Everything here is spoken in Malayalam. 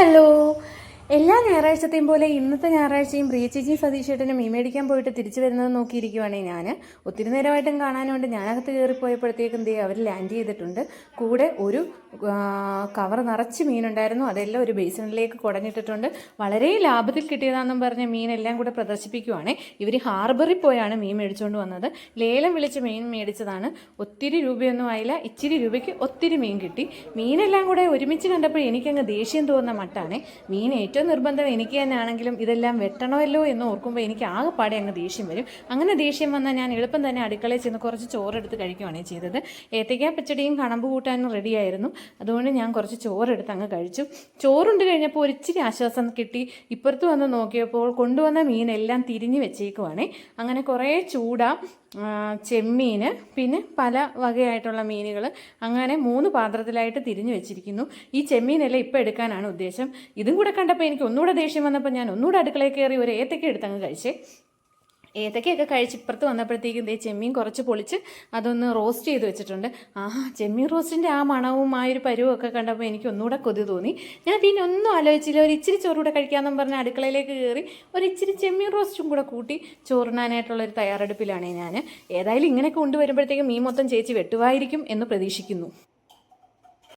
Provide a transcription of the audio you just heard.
ഹലോ, എല്ലാ ഞായറാഴ്ചത്തെയും പോലെ ഇന്നത്തെ ഞായറാഴ്ചയും പ്രിയ ചേച്ചിയും സതീഷേട്ടനും മീൻ മേടിക്കാൻ പോയിട്ട് തിരിച്ചു വരുന്നത് നോക്കിയിരിക്കുവാണേ ഞാൻ. ഒത്തിരി നേരമായിട്ടും കാണാനുണ്ട്. ഞാനകത്ത് കയറിപ്പോയപ്പോഴത്തേക്കും അവർ ലാൻഡ് ചെയ്തിട്ടുണ്ട്. കൂടെ ഒരു കവർ നിറച്ച് മീനുണ്ടായിരുന്നു. അതെല്ലാം ഒരു ബേസിനിലേക്ക് കുടഞ്ഞിട്ടിട്ടുണ്ട്. വളരെ ലാഭത്തിൽ കിട്ടിയതാണെന്നും പറഞ്ഞ് മീനെല്ലാം കൂടെ പ്രദർശിപ്പിക്കുവാണേ. ഇവർ ഹാർബറിൽ പോയാണ് മീൻ മേടിച്ചുകൊണ്ട് വന്നത്. ലേലം വിളിച്ച് മീൻ മേടിച്ചതാണ്. ഒത്തിരി രൂപയൊന്നും ആയില്ല, ഇച്ചിരി രൂപയ്ക്ക് ഒത്തിരി മീൻ കിട്ടി. മീനെല്ലാം കൂടെ ഒരുമിച്ച് കണ്ടപ്പോൾ എനിക്കങ്ങ് ദേഷ്യം തോന്നുന്ന മട്ടാണേ. മീൻ ഏറ്റവും നിർബന്ധം എനിക്ക് തന്നെ ആണെങ്കിലും ഇതെല്ലാം വെട്ടണമല്ലോ എന്ന് ഓർക്കുമ്പോൾ എനിക്ക് ആകെപ്പാടെ അങ്ങ് ദേഷ്യം വരും. അങ്ങനെ ദേഷ്യം വന്നാൽ ഞാൻ എളുപ്പം തന്നെ അടുക്കളയിൽ ചെന്ന് കുറച്ച് ചോറെടുത്ത് കഴിക്കുകയാണ് ചെയ്തത്. ഏത്തയ്ക്ക പച്ചടിയും കണമ്പ് കൂട്ടാനും റെഡിയായിരുന്നു. അതുകൊണ്ട് ഞാൻ കുറച്ച് ചോറെടുത്ത് അങ്ങ് കഴിച്ചു. ചോറുണ്ട് കഴിഞ്ഞപ്പോൾ ഒരിച്ചിരി ആശ്വാസം കിട്ടി. ഇപ്പുറത്ത് വന്ന് നോക്കിയപ്പോൾ കൊണ്ടുവന്ന മീനെല്ലാം തിരിഞ്ഞ് വെച്ചേക്കുവാണേ. അങ്ങനെ കുറേ ചൂട, ചെമ്മീൻ, പിന്നെ പല വകയായിട്ടുള്ള മീനുകൾ അങ്ങനെ 3 പാത്രത്തിലായിട്ട് തിരിഞ്ഞു വെച്ചിരിക്കുന്നു. ഈ ചെമ്മീനെല്ലാം ഇപ്പം എടുക്കാനാണ് ഉദ്ദേശം. ഇതും കൂടെ കണ്ടപ്പോൾ എനിക്ക് ഒന്നുകൂടെ ദേഷ്യം വന്നപ്പോൾ ഞാൻ ഒന്നുകൂടെ അടുക്കളയിൽ കയറി ഒരു ഏത്തയ്ക്ക എടുത്തങ്ങ് കഴിച്ചേ. ഏത്തക്കയൊക്കെ കഴിച്ച് ഇപ്പുറത്ത് വന്നപ്പോഴത്തേക്കും ചെമ്മീൻ കുറച്ച് പൊളിച്ച് അതൊന്ന് റോസ്റ്റ് ചെയ്ത് വെച്ചിട്ടുണ്ട്. ചെമ്മീൻ റോസ്റ്റിൻ്റെ ആ മണവും ആ ഒരു പരുവൊക്കെ കണ്ടപ്പോൾ എനിക്ക് ഒന്നുകൂടെ കൊതി തോന്നി. ഞാൻ പിന്നെ ഒന്നും ആലോചിച്ചില്ല, ഒരു ഇച്ചിരി ചോറുകൂടെ കഴിക്കാമെന്നും പറഞ്ഞ് അടുക്കളയിലേക്ക് കയറി ഒരു ഇച്ചിരി ചെമ്മീൻ റോസ്റ്റും കൂടെ കൂട്ടി ചോറിനാനായിട്ടുള്ളൊരു തയ്യാറെടുപ്പിലാണ് ഞാൻ. ഏതായാലും ഇങ്ങനെ കൊണ്ടുവരുമ്പോഴത്തേക്കും മീൻ മൊത്തം ചേച്ചി വെട്ടുമായിരിക്കും എന്ന് പ്രതീക്ഷിക്കുന്നു.